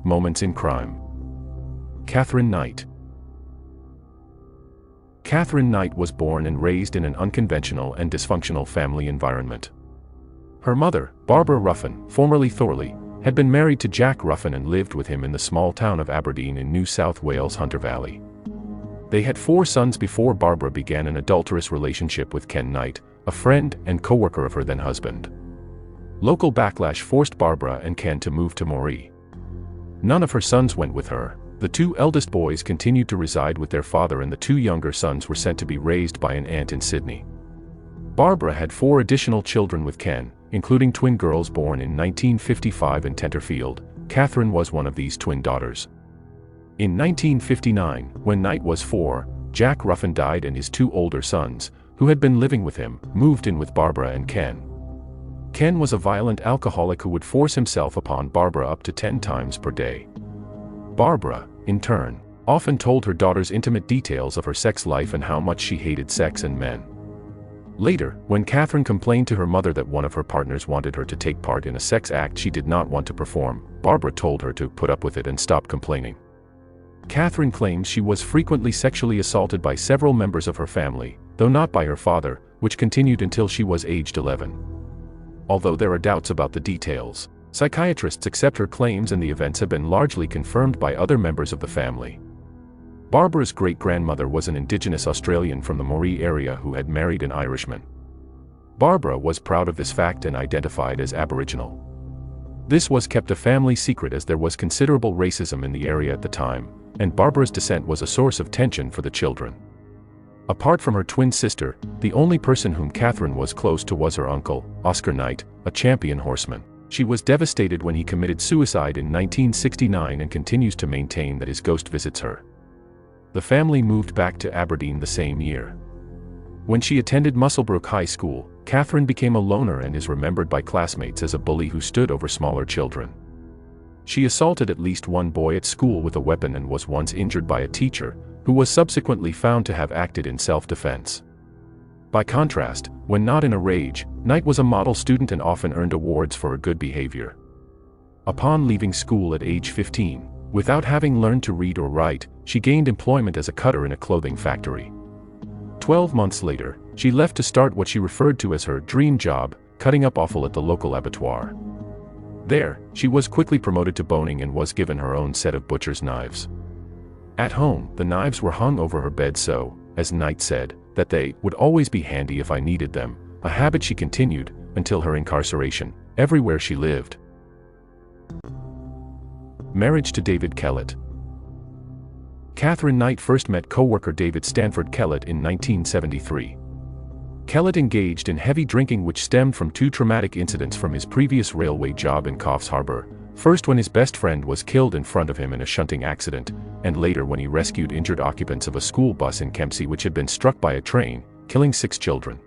Moments in Crime. Katherine Knight. Katherine Knight was born and raised in an unconventional and dysfunctional family environment. Her mother, Barbara Ruffin, formerly Thorley, had been married to Jack Ruffin and lived with him in the small town of Aberdeen in New South Wales Hunter Valley. They had 4 sons before Barbara began an adulterous relationship with Ken Knight, a friend and co-worker of her then husband. Local backlash forced Barbara and Ken to move to Moree. None of her sons went with her. The 2 eldest boys continued to reside with their father and the 2 younger sons were sent to be raised by an aunt in Sydney. Barbara had 4 additional children with Ken, including twin girls born in 1955 in Tenterfield. Katherine was one of these twin daughters. In 1959, when Knight was 4, Jack Ruffin died and his 2 older sons, who had been living with him, moved in with Barbara and Ken. Ken was a violent alcoholic who would force himself upon Barbara up to 10 times per day. Barbara, in turn, often told her daughters intimate details of her sex life and how much she hated sex and men. Later, when Katherine complained to her mother that one of her partners wanted her to take part in a sex act she did not want to perform, Barbara told her to put up with it and stop complaining. Katherine claims she was frequently sexually assaulted by several members of her family, though not by her father, which continued until she was aged 11. Although there are doubts about the details, psychiatrists accept her claims and the events have been largely confirmed by other members of the family. Barbara's great-grandmother was an Indigenous Australian from the Moree area who had married an Irishman. Barbara was proud of this fact and identified as Aboriginal. This was kept a family secret as there was considerable racism in the area at the time, and Barbara's descent was a source of tension for the children. Apart from her twin sister, the only person whom Katherine was close to was her uncle, Oscar Knight, a champion horseman. She was devastated when he committed suicide in 1969 and continues to maintain that his ghost visits her. The family moved back to Aberdeen the same year. When she attended Musselbrook High School, Katherine became a loner and is remembered by classmates as a bully who stood over smaller children. She assaulted at least one boy at school with a weapon and was once injured by a teacher, who was subsequently found to have acted in self-defense. By contrast, when not in a rage, Knight was a model student and often earned awards for her good behavior. Upon leaving school at age 15, without having learned to read or write, she gained employment as a cutter in a clothing factory. 12 months later, she left to start what she referred to as her dream job, cutting up offal at the local abattoir. There, she was quickly promoted to boning and was given her own set of butcher's knives. At home, the knives were hung over her bed so, as Knight said, that they would always be handy if I needed them, a habit she continued, until her incarceration, everywhere she lived. Marriage to David Kellett. Katherine Knight first met co-worker David Stanford Kellett in 1973. Kellett engaged in heavy drinking which stemmed from 2 traumatic incidents from his previous railway job in Coffs Harbour, first when his best friend was killed in front of him in a shunting accident, and later when he rescued injured occupants of a school bus in Kempsey which had been struck by a train, killing 6 children.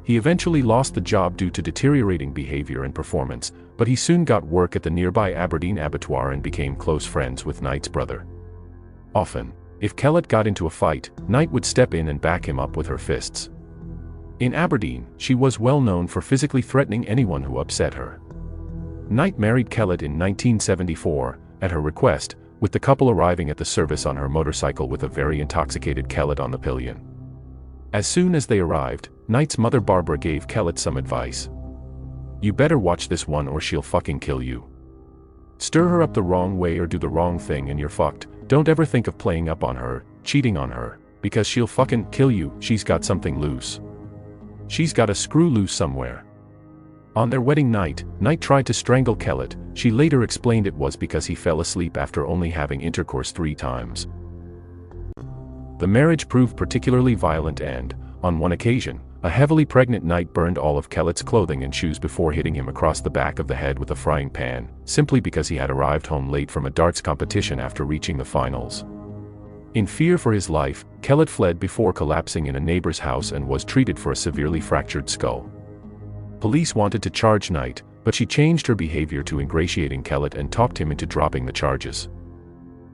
He eventually lost the job due to deteriorating behavior and performance, but he soon got work at the nearby Aberdeen abattoir and became close friends with Knight's brother. Often, if Kellett got into a fight, Knight would step in and back him up with her fists. In Aberdeen, she was well known for physically threatening anyone who upset her. Knight married Kellett in 1974, at her request, with the couple arriving at the service on her motorcycle with a very intoxicated Kellett on the pillion. As soon as they arrived, Knight's mother Barbara gave Kellett some advice. "You better watch this one or she'll fucking kill you. Stir her up the wrong way or do the wrong thing and you're fucked. Don't ever think of playing up on her, cheating on her, because she'll fucking kill you. She's got something loose. She's got a screw loose somewhere." On their wedding night, Knight tried to strangle Kellett. She later explained it was because he fell asleep after only having intercourse 3 times. The marriage proved particularly violent and, on one occasion, a heavily pregnant Knight burned all of Kellett's clothing and shoes before hitting him across the back of the head with a frying pan, simply because he had arrived home late from a darts competition after reaching the finals. In fear for his life, Kellett fled before collapsing in a neighbor's house and was treated for a severely fractured skull. Police wanted to charge Knight, but she changed her behavior to ingratiating Kellett and talked him into dropping the charges.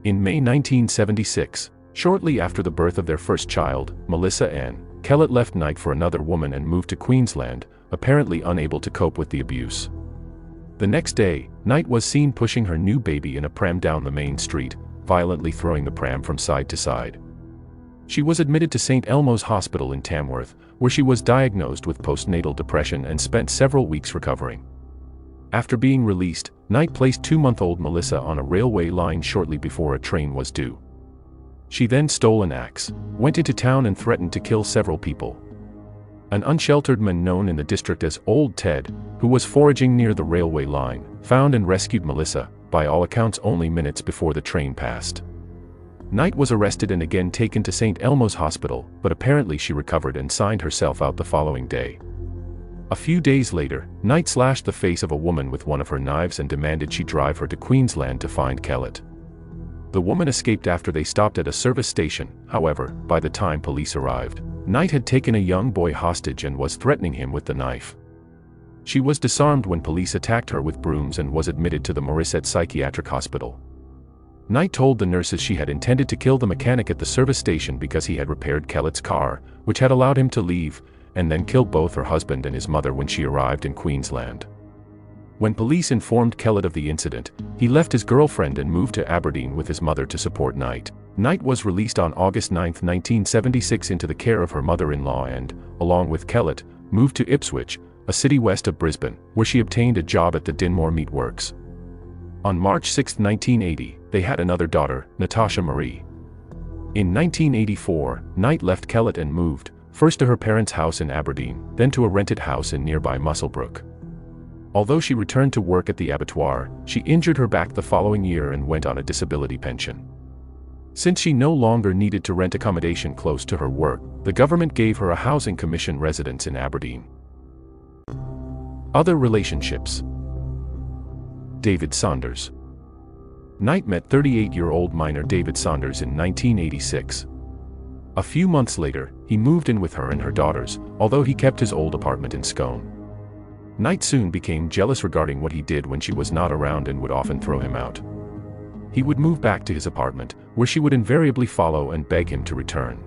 In May 1976, shortly after the birth of their first child, Melissa Ann, Kellett left Knight for another woman and moved to Queensland, apparently unable to cope with the abuse. The next day, Knight was seen pushing her new baby in a pram down the main street, violently throwing the pram from side to side. She was admitted to St. Elmo's Hospital in Tamworth, where she was diagnosed with postnatal depression and spent several weeks recovering. After being released, Knight placed 2-month-old Melissa on a railway line shortly before a train was due. She then stole an axe, went into town and threatened to kill several people. An unsheltered man known in the district as Old Ted, who was foraging near the railway line, found and rescued Melissa, by all accounts only minutes before the train passed. Knight was arrested and again taken to St. Elmo's Hospital, but apparently she recovered and signed herself out the following day. A few days later, Knight slashed the face of a woman with one of her knives and demanded she drive her to Queensland to find Kellett. The woman escaped after they stopped at a service station. However, by the time police arrived, Knight had taken a young boy hostage and was threatening him with the knife. She was disarmed when police attacked her with brooms and was admitted to the Morisset Psychiatric Hospital. Knight told the nurses she had intended to kill the mechanic at the service station because he had repaired Kellett's car, which had allowed him to leave, and then killed both her husband and his mother when she arrived in Queensland. When police informed Kellett of the incident, he left his girlfriend and moved to Aberdeen with his mother to support Knight. Knight was released on August 9, 1976 into the care of her mother-in-law and, along with Kellett, moved to Ipswich, a city west of Brisbane, where she obtained a job at the Dinmore Meat Works. On March 6, 1980, they had another daughter, Natasha Marie. In 1984, Knight left Kellett and moved, first to her parents' house in Aberdeen, then to a rented house in nearby Musselbrook. Although she returned to work at the abattoir, she injured her back the following year and went on a disability pension. Since she no longer needed to rent accommodation close to her work, the government gave her a housing commission residence in Aberdeen. Other relationships. David Saunders. Knight met 38-year-old miner David Saunders in 1986. A few months later, he moved in with her and her daughters, although he kept his old apartment in Scone. Knight soon became jealous regarding what he did when she was not around and would often throw him out. He would move back to his apartment, where she would invariably follow and beg him to return.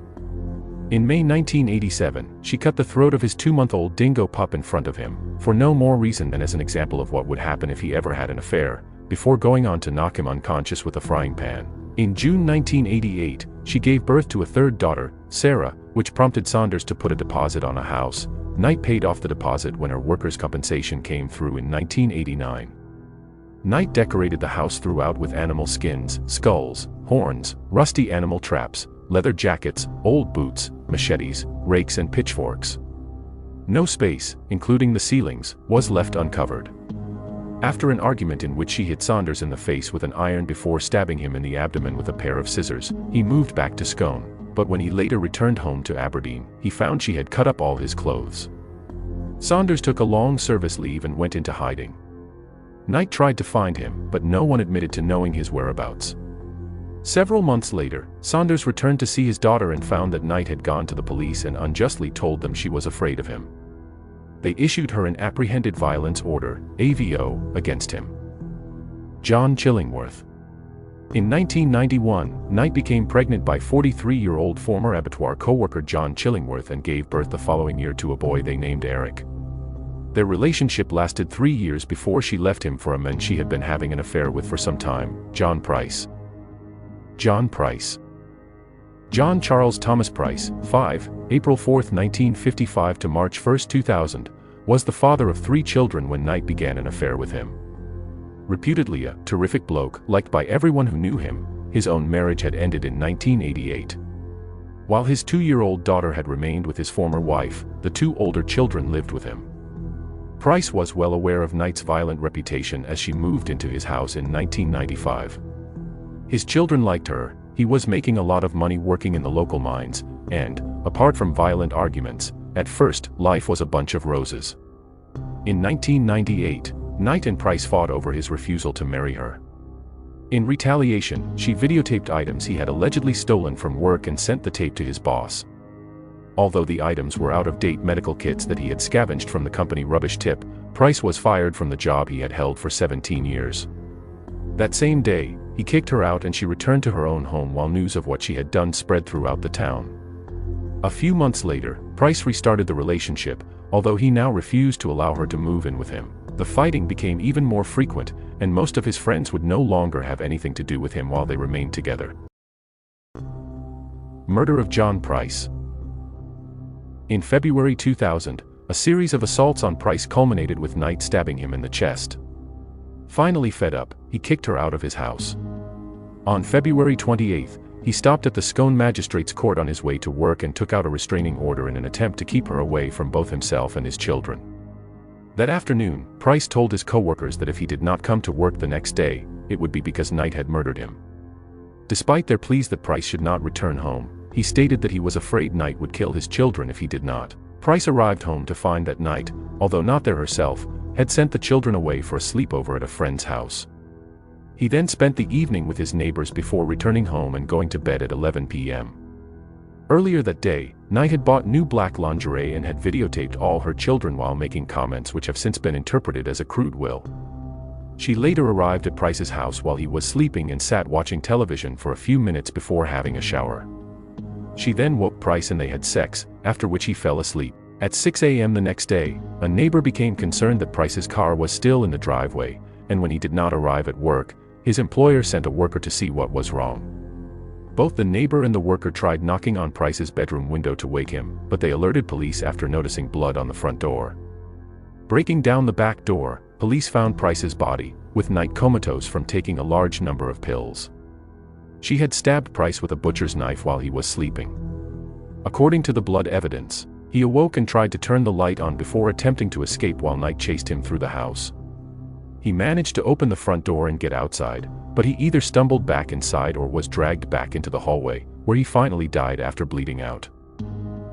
In May 1987, she cut the throat of his 2-month-old dingo pup in front of him, for no more reason than as an example of what would happen if he ever had an affair, before going on to knock him unconscious with a frying pan. In June 1988, she gave birth to a third daughter, Sarah, which prompted Saunders to put a deposit on a house. Knight paid off the deposit when her workers' compensation came through in 1989. Knight decorated the house throughout with animal skins, skulls, horns, rusty animal traps, leather jackets, old boots, machetes, rakes and pitchforks. No space, including the ceilings, was left uncovered. After an argument in which she hit Saunders in the face with an iron before stabbing him in the abdomen with a pair of scissors, he moved back to Scone. But when he later returned home to Aberdeen, he found she had cut up all his clothes. Saunders took a long service leave and went into hiding. Knight tried to find him, but no one admitted to knowing his whereabouts. Several months later, Saunders returned to see his daughter and found that Knight had gone to the police and unjustly told them she was afraid of him. They issued her an apprehended violence order, AVO, against him. John Chillingworth. In 1991, Knight became pregnant by 43-year-old former abattoir co-worker John Chillingworth and gave birth the following year to a boy they named Eric. Their relationship lasted 3 years before she left him for a man she had been having an affair with for some time, John Price. John Price. John Charles Thomas Price, 5, April 4, 1955 to March 1, 2000, was the father of 3 children when Knight began an affair with him. Reputedly a terrific bloke, liked by everyone who knew him, his own marriage had ended in 1988. While his 2-year-old daughter had remained with his former wife, the 2 older children lived with him. Price was well aware of Knight's violent reputation as she moved into his house in 1995. His children liked her, he was making a lot of money working in the local mines, and, apart from violent arguments, at first, life was a bunch of roses. In 1998, Knight and Price fought over his refusal to marry her. In retaliation, she videotaped items he had allegedly stolen from work and sent the tape to his boss. Although the items were out-of-date medical kits that he had scavenged from the company rubbish tip, Price was fired from the job he had held for 17 years. That same day, he kicked her out and she returned to her own home while news of what she had done spread throughout the town. A few months later, Price restarted the relationship, although he now refused to allow her to move in with him. The fighting became even more frequent, and most of his friends would no longer have anything to do with him while they remained together. Murder of John Price. In February 2000, a series of assaults on Price culminated with Knight stabbing him in the chest. Finally fed up, he kicked her out of his house. On February 28, he stopped at the Scone Magistrates Court on his way to work and took out a restraining order in an attempt to keep her away from both himself and his children. That afternoon, Price told his co-workers that if he did not come to work the next day, it would be because Knight had murdered him. Despite their pleas that Price should not return home, he stated that he was afraid Knight would kill his children if he did not. Price arrived home to find that Knight, although not there herself, had sent the children away for a sleepover at a friend's house. He then spent the evening with his neighbors before returning home and going to bed at 11 p.m. Earlier that day, Knight had bought new black lingerie and had videotaped all her children while making comments which have since been interpreted as a crude will. She later arrived at Price's house while he was sleeping and sat watching television for a few minutes before having a shower. She then woke Price and they had sex, after which he fell asleep. At 6 a.m. the next day, a neighbor became concerned that Price's car was still in the driveway, and when he did not arrive at work, his employer sent a worker to see what was wrong. Both the neighbor and the worker tried knocking on Price's bedroom window to wake him, but they alerted police after noticing blood on the front door. Breaking down the back door, police found Price's body, with Knight comatose from taking a large number of pills. She had stabbed Price with a butcher's knife while he was sleeping. According to the blood evidence, he awoke and tried to turn the light on before attempting to escape while Knight chased him through the house. He managed to open the front door and get outside, but he either stumbled back inside or was dragged back into the hallway, where he finally died after bleeding out.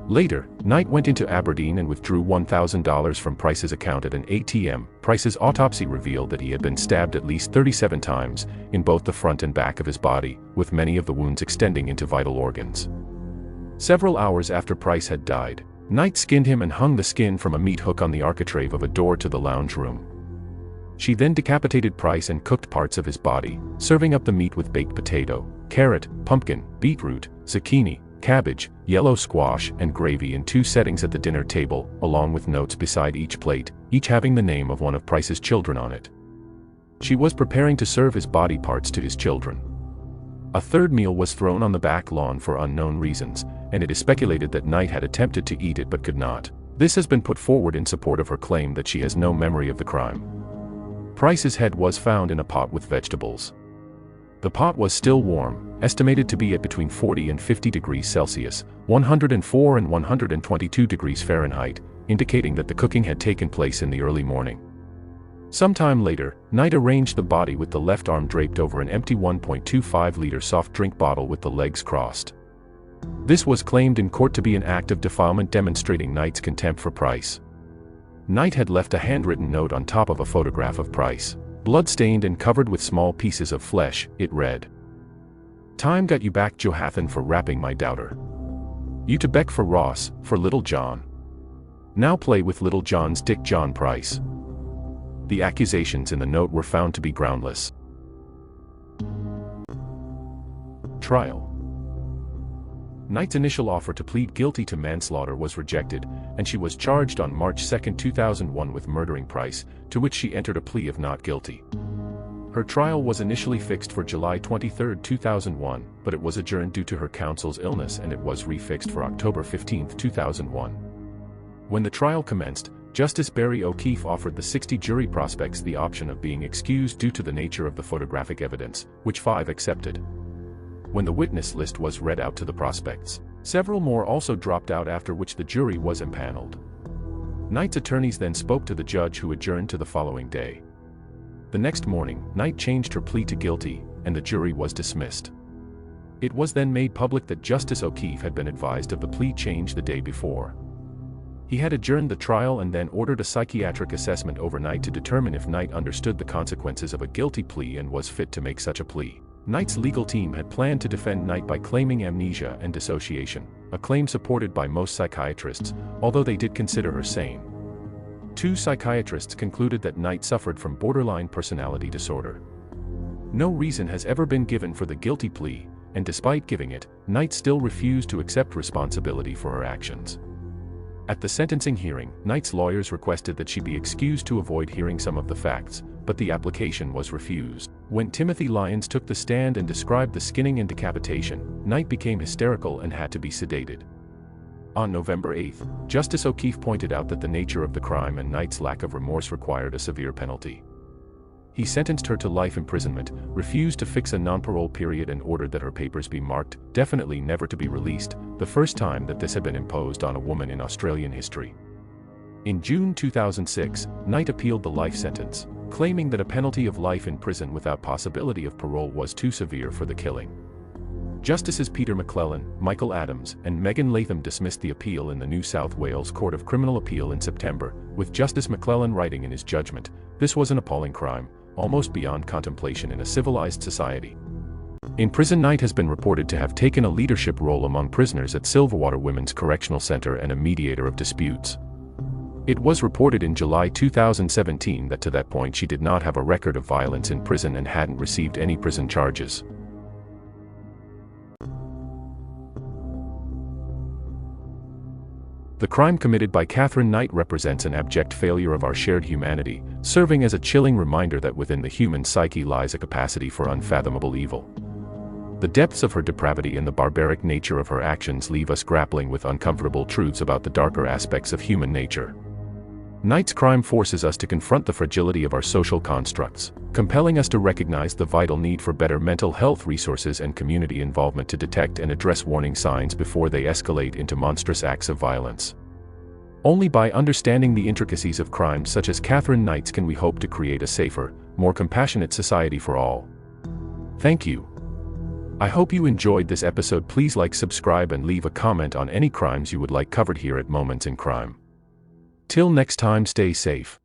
Later, Knight went into Aberdeen and withdrew $1,000 from Price's account at an ATM. Price's autopsy revealed that he had been stabbed at least 37 times, in both the front and back of his body, with many of the wounds extending into vital organs. Several hours after Price had died, Knight skinned him and hung the skin from a meat hook on the architrave of a door to the lounge room. She then decapitated Price and cooked parts of his body, serving up the meat with baked potato, carrot, pumpkin, beetroot, zucchini, cabbage, yellow squash, and gravy in 2 settings at the dinner table, along with notes beside each plate, each having the name of one of Price's children on it. She was preparing to serve his body parts to his children. A third meal was thrown on the back lawn for unknown reasons, and it is speculated that Knight had attempted to eat it but could not. This has been put forward in support of her claim that she has no memory of the crime. Price's head was found in a pot with vegetables. The pot was still warm, estimated to be at between 40 and 50 degrees Celsius, 104 and 122 degrees Fahrenheit, indicating that the cooking had taken place in the early morning. Sometime later, Knight arranged the body with the left arm draped over an empty 1.25-liter soft drink bottle with the legs crossed. This was claimed in court to be an act of defilement demonstrating Knight's contempt for Price. Knight had left a handwritten note on top of a photograph of Price. Blood-stained and covered with small pieces of flesh, it read, "Time got you back, Johathan, for rapping my doubter. You to beck for Ross, for Little John. Now play with Little John's Dick John Price." The accusations in the note were found to be groundless. Trial. Knight's initial offer to plead guilty to manslaughter was rejected, and she was charged on March 2, 2001 with murdering Price, to which she entered a plea of not guilty. Her trial was initially fixed for July 23, 2001, but it was adjourned due to her counsel's illness and it was refixed for October 15, 2001. When the trial commenced, Justice Barry O'Keefe offered the 60 jury prospects the option of being excused due to the nature of the photographic evidence, which 5 accepted. When the witness list was read out to the prospects, several more also dropped out, after which the jury was impaneled. Knight's attorneys then spoke to the judge, who adjourned to the following day. The next morning, Knight changed her plea to guilty, and the jury was dismissed. It was then made public that Justice O'Keefe had been advised of the plea change the day before. He had adjourned the trial and then ordered a psychiatric assessment overnight to determine if Knight understood the consequences of a guilty plea and was fit to make such a plea. Knight's legal team had planned to defend Knight by claiming amnesia and dissociation, a claim supported by most psychiatrists, although they did consider her sane. 2 psychiatrists concluded that Knight suffered from borderline personality disorder. No reason has ever been given for the guilty plea, and despite giving it, Knight still refused to accept responsibility for her actions. At the sentencing hearing, Knight's lawyers requested that she be excused to avoid hearing some of the facts, but the application was refused. When Timothy Lyons took the stand and described the skinning and decapitation, Knight became hysterical and had to be sedated. On November 8, Justice O'Keefe pointed out that the nature of the crime and Knight's lack of remorse required a severe penalty. He sentenced her to life imprisonment, refused to fix a non-parole period and ordered that her papers be marked, definitely never to be released, the first time that this had been imposed on a woman in Australian history. In June 2006, Knight appealed the life sentence, claiming that a penalty of life in prison without possibility of parole was too severe for the killing. Justices Peter McClellan, Michael Adams, and Megan Latham dismissed the appeal in the New South Wales Court of Criminal Appeal in September, with Justice McClellan writing in his judgment, "This was an appalling crime, almost beyond contemplation in a civilized society." In prison, Knight has been reported to have taken a leadership role among prisoners at Silverwater Women's Correctional Center and a mediator of disputes. It was reported in July 2017 that to that point she did not have a record of violence in prison and hadn't received any prison charges. The crime committed by Katherine Knight represents an abject failure of our shared humanity, serving as a chilling reminder that within the human psyche lies a capacity for unfathomable evil. The depths of her depravity and the barbaric nature of her actions leave us grappling with uncomfortable truths about the darker aspects of human nature. Knight's crime forces us to confront the fragility of our social constructs, compelling us to recognize the vital need for better mental health resources and community involvement to detect and address warning signs before they escalate into monstrous acts of violence. Only by understanding the intricacies of crimes such as Katherine Knight's can we hope to create a safer, more compassionate society for all. Thank you. I hope you enjoyed this episode. Please like, subscribe, and leave a comment on any crimes you would like covered here at Moments in Crime. Till next time, stay safe.